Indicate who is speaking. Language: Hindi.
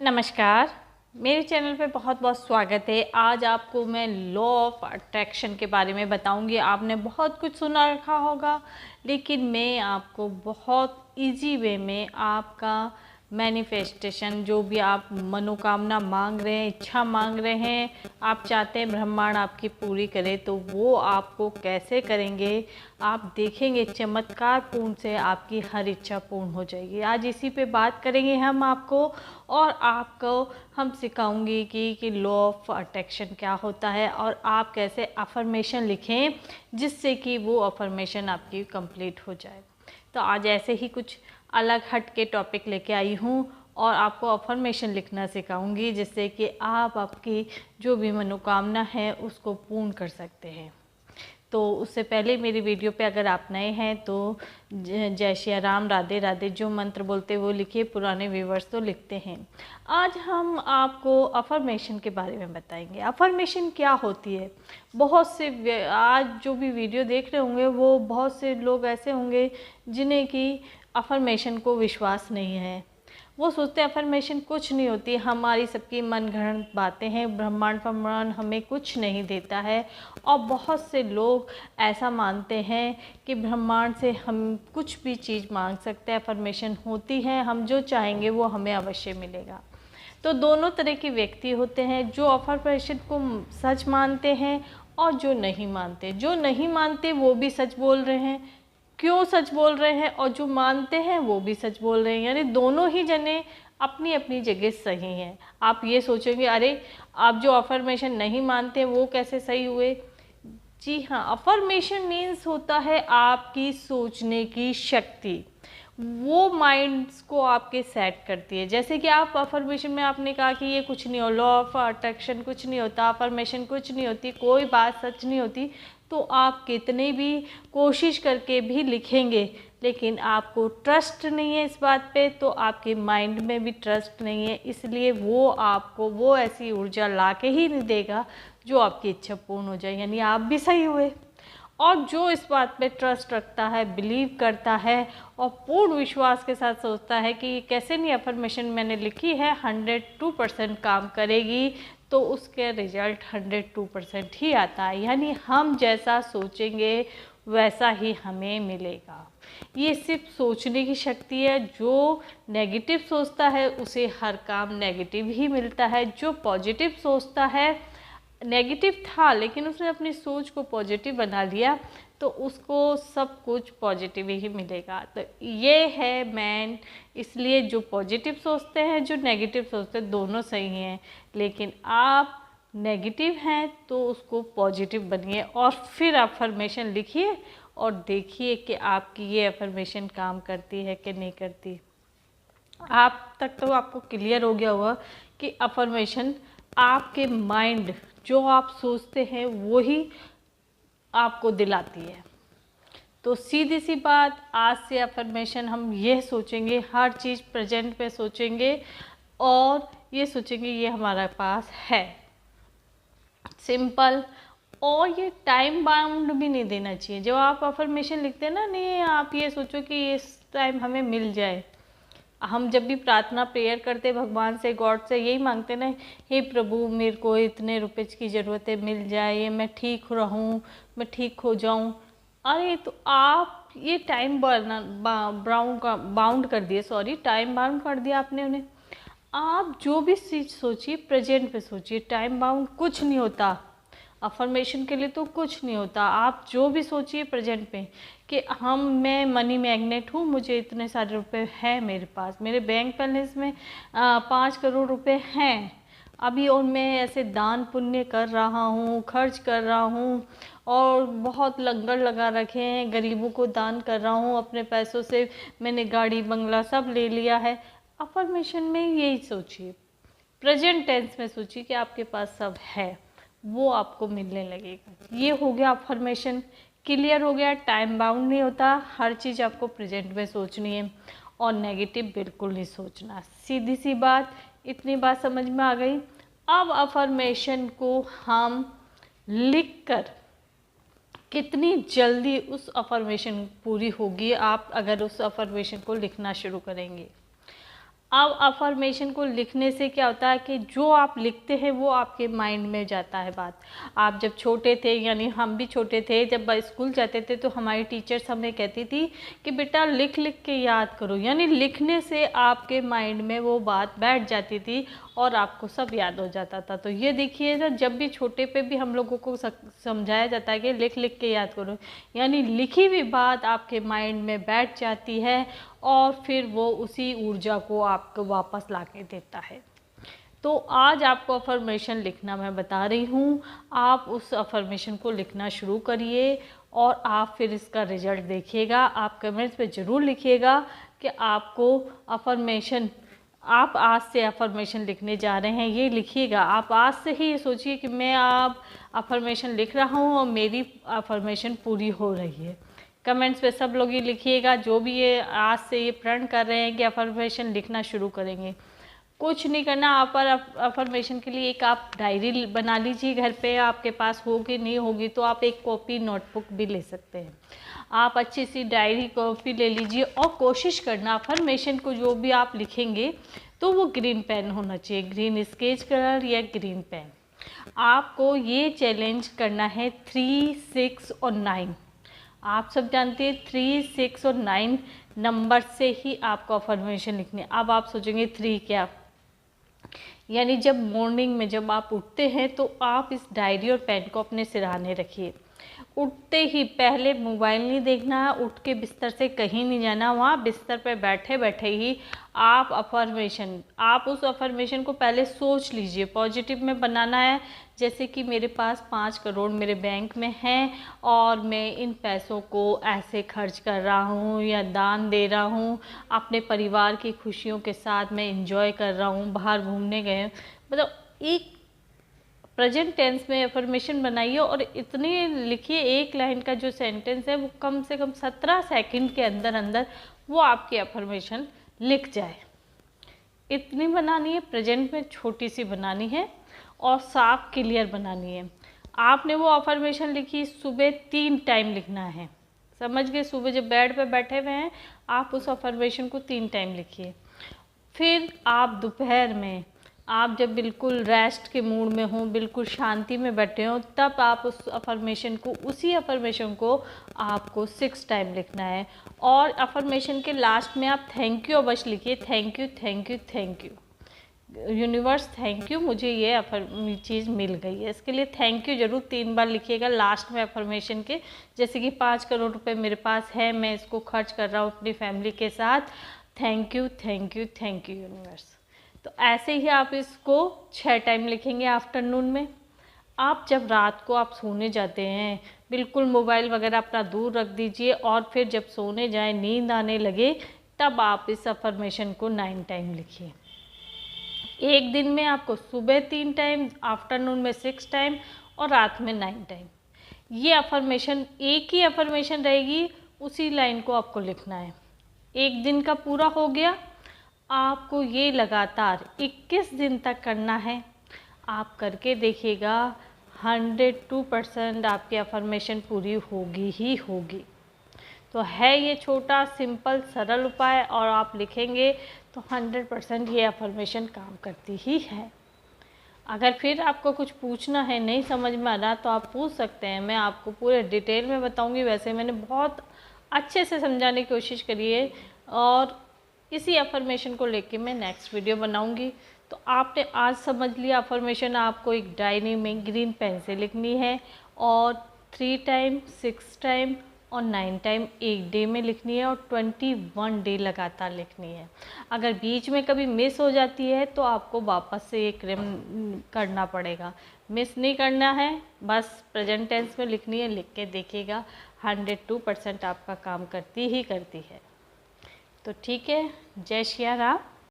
Speaker 1: नमस्कार। मेरे चैनल पे बहुत बहुत स्वागत है। आज आपको मैं लॉ ऑफ अट्रैक्शन के बारे में बताऊंगी। आपने बहुत कुछ सुना रखा होगा, लेकिन मैं आपको बहुत इजी वे में आपका मैनिफेस्टेशन, जो भी आप मनोकामना मांग रहे हैं, इच्छा मांग रहे हैं, आप चाहते हैं ब्रह्मांड आपकी पूरी करे, तो वो आपको कैसे करेंगे आप देखेंगे। चमत्कार पूर्ण से आपकी हर इच्छा पूर्ण हो जाएगी। आज इसी पे बात करेंगे हम आपको, और आपको हम सिखाऊंगी कि लॉ ऑफ अट्रैक्शन क्या होता है और आप कैसे अफर्मेशन लिखें जिससे कि वो अफर्मेशन आपकी कंप्लीट हो जाए। तो आज ऐसे ही कुछ अलग हट के टॉपिक लेके आई हूँ और आपको अफर्मेशन लिखना सिखाऊंगी जिससे कि आप आपकी जो भी मनोकामना है उसको पूर्ण कर सकते हैं। तो उससे पहले मेरी वीडियो पे अगर आप नए हैं तो जय श्री राम, राधे राधे, जो मंत्र बोलते वो लिखिए, पुराने व्यूवर्स तो लिखते हैं। आज हम आपको अफर्मेशन के बारे में बताएंगे। अफर्मेशन क्या होती है। बहुत से आज जो भी वीडियो देख रहे होंगे वो बहुत से लोग ऐसे होंगे जिन्हें कि अफर्मेशन को विश्वास नहीं है। वो सोचते हैं अफर्मेशन कुछ नहीं होती, हमारी सबकी मनगढ़ंत बातें हैं, ब्रह्मांड हमें कुछ नहीं देता है। और बहुत से लोग ऐसा मानते हैं कि ब्रह्मांड से हम कुछ भी चीज़ मांग सकते हैं, अफर्मेशन होती है, हम जो चाहेंगे वो हमें अवश्य मिलेगा। तो दोनों तरह के व्यक्ति होते हैं, जो अफर्मेशन को सच मानते हैं और जो नहीं मानते। जो नहीं मानते वो भी सच बोल रहे हैं, क्यों सच बोल रहे हैं, और जो मानते हैं वो भी सच बोल रहे हैं, यानी दोनों ही जने अपनी अपनी जगह सही हैं। आप ये सोचोगे अरे आप जो अफर्मेशन नहीं मानते वो कैसे सही हुए। जी हाँ, अफर्मेशन मीन्स होता है आपकी सोचने की शक्ति। वो माइंड्स को आपके सेट करती है। जैसे कि आप अफर्मेशन में आपने कहा कि ये कुछ नहीं हो, लॉ ऑफ अट्रैक्शन कुछ नहीं होता, अफर्मेशन कुछ नहीं होती, कोई बात सच नहीं होती, तो आप कितने भी कोशिश करके भी लिखेंगे लेकिन आपको ट्रस्ट नहीं है इस बात पे, तो आपके माइंड में भी ट्रस्ट नहीं है, इसलिए वो आपको वो ऐसी ऊर्जा ला के ही नहीं देगा जो आपकी इच्छा पूर्ण हो जाए। यानी आप भी सही हुए। और जो इस बात पे ट्रस्ट रखता है, बिलीव करता है और पूर्ण विश्वास के साथ सोचता है कि कैसे नहीं अफर्मेशन मैंने लिखी है 102% काम करेगी, तो उसके रिजल्ट 102% ही आता है। यानी हम जैसा सोचेंगे वैसा ही हमें मिलेगा। ये सिर्फ सोचने की शक्ति है। जो नेगेटिव सोचता है उसे हर काम नेगेटिव ही मिलता है। जो पॉजिटिव सोचता है, नेगेटिव था लेकिन उसने अपनी सोच को पॉजिटिव बना लिया, तो उसको सब कुछ पॉजिटिव ही मिलेगा। तो ये है मेन। इसलिए जो पॉजिटिव सोचते हैं, जो नेगेटिव सोचते हैं, दोनों सही हैं। लेकिन आप नेगेटिव हैं तो उसको पॉजिटिव बनिए और फिर अफर्मेशन लिखिए और देखिए कि आपकी ये अफर्मेशन काम करती है कि नहीं करती। आप तक तो आपको क्लियर हो गया होगा कि अफर्मेशन आपके माइंड, जो आप सोचते हैं वो ही आपको दिलाती है। तो सीधी सी बात, आज से अफर्मेशन हम ये सोचेंगे, हर चीज़ प्रेजेंट पे सोचेंगे और ये सोचेंगे ये हमारे पास है। सिंपल। और ये टाइम बाउंड भी नहीं देना चाहिए। जब आप अफर्मेशन लिखते हैं ना, नहीं आप ये सोचो कि इस टाइम हमें मिल जाए। हम जब भी प्रार्थना प्रेयर करते भगवान से, गॉड से यही मांगते ना, हे प्रभु मेरे को इतने रुपए की ज़रूरत है, मिल जाए, ये मैं ठीक रहूँ, मैं ठीक हो जाऊँ। अरे तो आप ये टाइम बाउंड कर दिए, सॉरी टाइम बाउंड कर दिया आपने उन्हें। आप जो भी चीज़ सोचिए प्रेजेंट पे सोचिए, टाइम बाउंड कुछ नहीं होता। अफर्मेशन के लिए तो कुछ नहीं होता। आप जो भी सोचिए प्रेजेंट पे कि मैं मनी मैग्नेट हूँ, मुझे इतने सारे रुपए हैं मेरे पास, मेरे बैंक बैलेंस में 5 करोड़ रुपए हैं अभी, और मैं ऐसे दान पुण्य कर रहा हूँ, खर्च कर रहा हूँ और बहुत लंगर लगा रखे हैं, गरीबों को दान कर रहा हूँ, अपने पैसों से मैंने गाड़ी बंगला सब ले लिया है। अफर्मेशन में यही सोचिए, प्रेजेंट टेंस में सोचिए कि आपके पास सब है, वो आपको मिलने लगेगा। ये हो गया अफर्मेशन। क्लियर हो गया, टाइम बाउंड नहीं होता, हर चीज़ आपको प्रेजेंट में सोचनी है और नेगेटिव बिल्कुल नहीं सोचना। सीधी सी बात, इतनी बात समझ में आ गई। अब अफर्मेशन को हम लिखकर कितनी जल्दी उस अफर्मेशन पूरी होगी आप अगर उस अफर्मेशन को लिखना शुरू करेंगे। अब अफर्मेशन को लिखने से क्या होता है कि जो आप लिखते हैं वो आपके माइंड में जाता है बात। आप जब छोटे थे, यानी हम भी छोटे थे, जब स्कूल जाते थे तो हमारी टीचर्स हमें कहती थी कि बेटा लिख लिख के याद करो, यानी लिखने से आपके माइंड में वो बात बैठ जाती थी और आपको सब याद हो जाता था। तो ये देखिए ना, जब भी छोटे पे भी हम लोगों को समझाया जाता है कि लिख लिख के याद करो, यानी लिखी हुई बात आपके माइंड में बैठ जाती है और फिर वो उसी ऊर्जा को आपको वापस ला के देता है। तो आज आपको अफर्मेशन लिखना मैं बता रही हूँ, आप उस अफर्मेशन को लिखना शुरू करिए और आप फिर इसका रिजल्ट देखिएगा। आप कमेंट्स में ज़रूर लिखिएगा कि आपको अफर्मेशन, आप आज से अफर्मेशन लिखने जा रहे हैं, ये लिखिएगा। आप आज से ही ये सोचिए कि मैं आप अफर्मेशन लिख रहा हूँ और मेरी अफर्मेशन पूरी हो रही है। कमेंट्स पे सब लोग ये लिखिएगा जो भी ये आज से ये प्रण कर रहे हैं कि अफर्मेशन लिखना शुरू करेंगे। कुछ नहीं करना, आप अफर्मेशन के लिए एक आप डायरी बना लीजिए घर पे, आपके पास होगी नहीं होगी तो आप एक कॉपी नोटबुक भी ले सकते हैं। आप अच्छी सी डायरी कॉपी ले लीजिए और कोशिश करना अफर्मेशन को जो भी आप लिखेंगे तो वो ग्रीन पेन होना चाहिए, ग्रीन स्केच कलर या ग्रीन पेन। आपको ये चैलेंज करना है 3, 6 और 9। आप सब जानते हैं 3, 6 और 9 नंबर से ही आपको अफर्मेशन लिखनी है। अब आप सोचेंगे 3 क्या, यानी जब मॉर्निंग में जब आप उठते हैं तो आप इस डायरी और पेन को अपने सिरहाने रखिए। उठते ही पहले मोबाइल नहीं देखना है, उठ के बिस्तर से कहीं नहीं जाना, वहाँ बिस्तर पे बैठे बैठे ही आप उस अफर्मेशन को पहले सोच लीजिए, पॉजिटिव में बनाना है। जैसे कि मेरे पास 5 करोड़ मेरे बैंक में हैं और मैं इन पैसों को ऐसे खर्च कर रहा हूँ या दान दे रहा हूँ, अपने परिवार की खुशियों के साथ मैं इंजॉय कर रहा हूँ, बाहर घूमने गए, मतलब एक प्रेजेंट टेंस में अफर्मेशन बनाइए और इतनी लिखिए, एक लाइन का जो सेंटेंस है वो कम से कम 17 सेकंड के अंदर अंदर वो आपकी अफर्मेशन लिख जाए। इतनी बनानी है, प्रेजेंट में छोटी सी बनानी है और साफ क्लियर बनानी है। आपने वो अफर्मेशन लिखी, सुबह 3 टाइम लिखना है, समझ गए? सुबह जब बेड पे बैठे हुए हैं आप उस अफर्मेशन को 3 टाइम लिखिए। फिर आप दोपहर में, आप जब बिल्कुल रेस्ट के मूड में हो, बिल्कुल शांति में बैठे हो, तब आप उस अफर्मेशन को, उसी अफर्मेशन को आपको 6 टाइम लिखना है। और अफर्मेशन के लास्ट में आप थैंक यू अवश्य लिखिए, thank you thank you thank you universe, thank you, मुझे ये चीज़ मिल गई है। इसके लिए थैंक यू जरूर 3 बार लिखिएगा लास्ट में अफर्मेशन के। जैसे कि 5 करोड़ रुपए मेरे पास है, मैं इसको खर्च कर रहा हूँ अपनी फैमिली के साथ, thank you thank you thank you universe. तो ऐसे ही आप इसको 6 टाइम लिखेंगे आफ्टरनून में। आप जब रात को आप सोने जाते हैं, बिल्कुल मोबाइल वगैरह अपना दूर रख दीजिए और फिर जब सोने जाएं, नींद आने लगे, तब आप इस अफर्मेशन को 9 टाइम लिखिए। एक दिन में आपको सुबह 3 टाइम, आफ्टरनून में 6 टाइम और रात में 9 टाइम। ये अफर्मेशन, एक ही अफर्मेशन रहेगी, उसी लाइन को आपको लिखना है। एक दिन का पूरा हो गया। आपको ये लगातार 21 दिन तक करना है। आप करके देखिएगा, 102% आपकी अफर्मेशन पूरी होगी ही होगी। तो है ये छोटा सिंपल सरल उपाय और आप लिखेंगे तो 100% ये अफर्मेशन काम करती ही है। अगर फिर आपको कुछ पूछना है, नहीं समझ में आ रहा, तो आप पूछ सकते हैं, मैं आपको पूरे डिटेल में बताऊंगी। वैसे मैंने बहुत अच्छे से समझाने की कोशिश करी है और इसी अफर्मेशन को लेके मैं नेक्स्ट वीडियो बनाऊंगी। तो आपने आज समझ लिया, अफर्मेशन आपको एक डायरी में ग्रीन पेन से लिखनी है और 3 टाइम, 6 टाइम और 9 टाइम एक डे में लिखनी है और 21 डे लगातार लिखनी है। अगर बीच में कभी मिस हो जाती है तो आपको वापस से ये क्रम करना पड़ेगा। मिस नहीं करना है, बस प्रेजेंट टेंस में लिखनी है। लिख के देखिएगा, 102% आपका काम करती ही करती है। तो ठीक है, जय श्री राम।